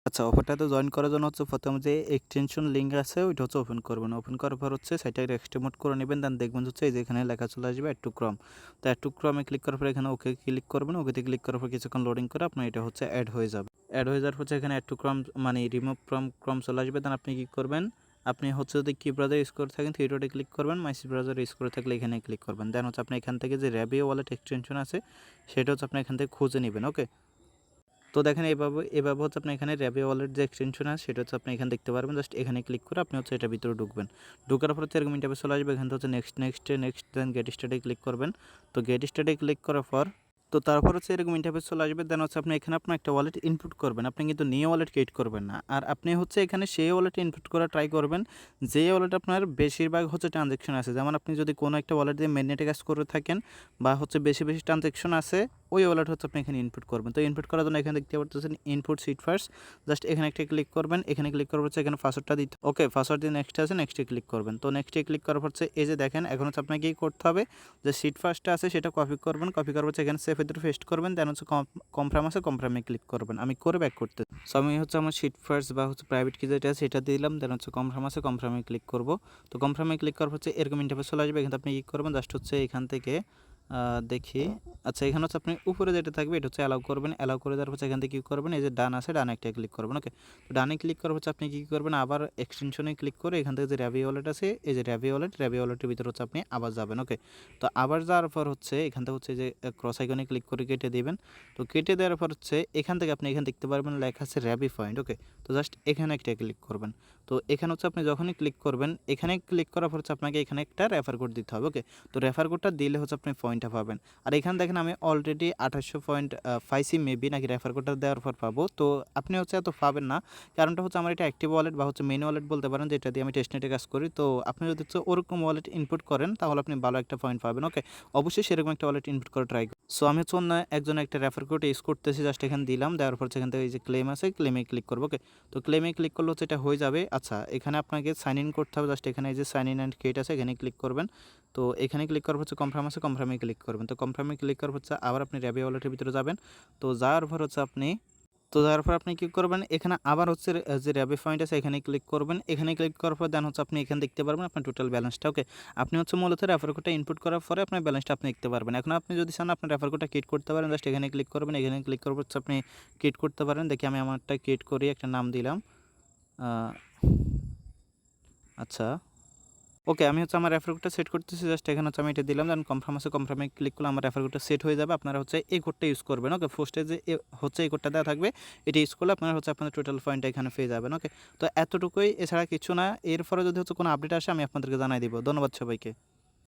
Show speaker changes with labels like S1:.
S1: আচ্ছা, অফারটাতে জয়েন করার জন্য হচ্ছে প্রথমে যে এক্সটেনশন লিঙ্ক আছে ওইটা হচ্ছে ওপেন করবেন। ওপেন করার পর হচ্ছে সেটাকে এক্সটেমোড করে নেবেন। দেন দেখবেন হচ্ছে এই যে এখানে লেখা চলে আসবে অ্যাড টু ক্রম। তো অ্যাড টু ক্রমে ক্লিক করার পর এখানে ওকে ক্লিক করবেন। ওকেতে ক্লিক করার পর কিছুক্ষণ লোডিং করে আপনার এটা হচ্ছে অ্যাড হয়ে যাবে। অ্যাড হয়ে যাওয়ার হচ্ছে এখানে অ্যাড টু ক্রম মানে রিমুভ ফ্রম ক্রম চলে আসবে। দেন আপনি কী করবেন, আপনি হচ্ছে যদি কি ব্রাউজার ইউজ করে থাকেন থ্রি ডটে ক্লিক করবেন, মাইসি ব্রাউজার ইউজ করে থাকলে এখানে ক্লিক করবেন। দেন হচ্ছে আপনি এখান থেকে যে র্যাবিও ওয়ালেট এক্সটেনশন আছে সেটা হচ্ছে আপনি এখান থেকে খুঁজে নেবেন। ওকে, তো দেখেন এভাবে হচ্ছে আপনি এখানে র্যাবে ওয়ালেট যে এক্সটেনশন আছে সেটা হচ্ছে আপনি এখানে দেখতে পারবেন। জাস্ট এখানে ক্লিক করে আপনি হচ্ছে এটার ভিতরে ঢুকবেন। ঢোকার পর হচ্ছে এরকম ইন্টারফেস চলে আসবে। এখান থেকে হচ্ছে নেক্সট দেন গেট স্টার্টে ক্লিক করবেন। তো গেট স্টার্টে ক্লিক করার পর তারপর হচ্ছে এরকম ইন্টারফেস চলে আসবে। দেন হচ্ছে আপনি এখানে আপনার একটা ওয়ালেট ইনপুট করবেন। আপনি কিন্তু নিউ ওয়ালেট ক্রিয়েট করবেন না, আর আপনি হচ্ছে এখানে সেই ওয়ালেট ইনপুট করা ট্রাই করবেন যে ওয়ালেট আপনার বেশিরভাগ হচ্ছে ট্রানজ্যাকশন আছে। যেমন আপনি যদি কোনো একটা ওয়ালেট দিয়ে মেইননেটে কাজ করে থাকেন বা হচ্ছে বেশি ট্রানজ্যাকশন আছে, ওই ওয়ালেট হচ্ছে আপনি এখানে ইনপুট করবেন। তো ইনপুট করার জন্য এখানে দেখতে পাচ্ছেন ইনপুট সিট ফার্স্ট, জাস্ট এখানে একটা ক্লিক করবেন। এখানে ক্লিক করার হচ্ছে এখানে পাসওয়ার্ডটা দিতে, ওকে পাসওয়ার্ড দিয়ে নেক্সট আছে, নেক্সটে ক্লিক করবেন। তো নেক্সটে ক্লিক করার হচ্ছে এই যে দেখেন এখন হচ্ছে আপনাকে কী করতে হবে, যে সিট ফার্স্টটা আছে সেটা কপি করবেন। কপি করার হচ্ছে এখানে সেফের ভিতরে পেস্ট করবেন। দেন হচ্ছে কনফার্ম আছে, কনফার্মে ক্লিক করবেন। আমি করে ব্যাক করতে, সো আমি হচ্ছে আমার সিট ফার্স্ট বা হচ্ছে প্রাইভেট কি যেটা আছে সেটা দিলাম। দেন হচ্ছে কনফার্ম আছে, কনফার্মে ক্লিক করব। তো কনফার্মে ক্লিক করার হচ্ছে এরকম ইন্টারফেস চলে আসবে। এখানে আপনি কী করবেন, জাস্ট হচ্ছে এখান থেকে দেখি, আচ্ছা এখানে হচ্ছে আপনি উপরে যেটা থাকবে এটা হচ্ছে অ্যালাউ করবেন। অ্যালাউ করে দেওয়ার হচ্ছে এখান থেকে কী করবেন, এই যে ডান আছে ডানে একটা ক্লিক করবেন। ওকে, তো ডানে ক্লিক করার হচ্ছে আপনি কী করবেন, আবার এক্সটেনশনে ক্লিক করে এখান থেকে যে র্যাবি ওয়ালেট আছে, এই যে র্যাবি ওয়ালেটের ভিতরে হচ্ছে আপনি আবার যাবেন। ওকে, তো আবার যাওয়ার পর হচ্ছে এখান থেকে হচ্ছে যে ক্রস আইকনে ক্লিক করে কেটে দিবেন। তো কেটে দেওয়ার পর হচ্ছে এখান থেকে আপনি এখানে দেখতে পারবেন লেখা আছে র্যাবি পয়েন্ট। ওকে, তো জাস্ট এখানে একটা ক্লিক করবেন। তো এখানে হচ্ছে আপনি যখনই ক্লিক করবেন, এখানে ক্লিক করার পর হচ্ছে আপনাকে এখানে একটা রেফার কোড দিতে হবে। ওকে, তো রেফার কোডটা দিলে হচ্ছে আপনি পয়েন্টটা পাবেন। আর এখানে দেখেন আমি অলরেডি 2800 পয়েন্ট পাইছি মেবি, নাকি রেফার কোডটা দেওয়ার পর পাবো। তো আপনি হচ্ছে এত পাবেন না, কারণটা হচ্ছে আমার এটা অ্যাক্টিভ ওয়ালেট বা হচ্ছে মেইন ওয়ালেট বলতে পারেন, যেটা দিয়ে আমি টেস্টনেটে কাজ করি। তো আপনি যদি হচ্ছে ওরকম ওয়ালেট ইনপুট করেন তাহলে আপনি ভালো একটা পয়েন্ট পাবেন। ওকে, অবশ্যই সেরকম একটা ওয়ালেট ইনপুট করে ট্রাই করুন। সো আমি হচ্ছে অন্য একজন একটা রেফার কোড ইউজ করতেছি, জাস্ট এখানে দিলাম। দেওয়ার পর সেখান থেকে এই যে ক্লেম আছে, ক্লেমে ক্লিক করবো। ওকে, তো ক্লেমে ক্লিক করলে হচ্ছে এটা হয়ে যাবে। আচ্ছা, এখানে আপনাকে সাইন ইন করতে হবে। জাস্ট এখানে এই যে সাইন ইন অ্যান্ড ক্রিয়েট আছে, এখানে ক্লিক করবেন। তো এখানে ক্লিক করার হচ্ছে কনফার্ম আছে, কনফার্মে ক্লিক করবেন। তো কনফার্মে ক্লিক করার হচ্ছে আবার আপনি র্যাবি ওয়ালেটের ভিতরে যাবেন। তো যাওয়ার পর হচ্ছে আপনি কী করবেন, এখানে আবার হচ্ছে যে র্যাবি পয়েন্ট আছে এখানে ক্লিক করবেন। এখানে ক্লিক করার পর দেন হচ্ছে আপনি এখানে দেখতে পারবেন আপনার টোটাল ব্যালেন্সটা। ওকে, আপনি হচ্ছে মূলত রেফার কোডটা ইনপুট করার পরে আপনার ব্যালেন্সটা আপনি দেখতে পারবেন। এখন আপনি যদি চান আপনার রেফার কোডটা ক্রিয়েট করতে পারেন, জাস্ট এখানে ক্লিক করবেন। এখানে ক্লিক করার হচ্ছে আপনি ক্রিয়েট করতে পারেন। দেখি আমি আমারটা ক্রিয়েট করি, একটা নাম দিলাম। আচ্ছা, ওকে, আমি হচ্ছে আমার রেফার কোডটা সেট করতেছি। জাস্ট এখানে হচ্ছে আমি এটা দিলাম, দেন কনফার্ম আছে, কনফার্মে ক্লিক করলে আমার রেফার কোডটা সেট হয়ে যাবে। আপনারা হচ্ছে এই কোডটা ইউজ করবেন। ওকে, ফার্স্টে যে হচ্ছে এই কোডটা দেওয়া থাকবে, এটা ইউজ করলে আপনারা হচ্ছে আপনাদের টোটাল পয়েন্টটা এখানে পেয়ে যাবেন। ওকে, তো এতটুকুই, এছাড়া কিছু না। এরপরে যদি হচ্ছে কোনো আপডেট আসে আমি আপনাদেরকে জানাই দিব। ধন্যবাদ সবাইকে।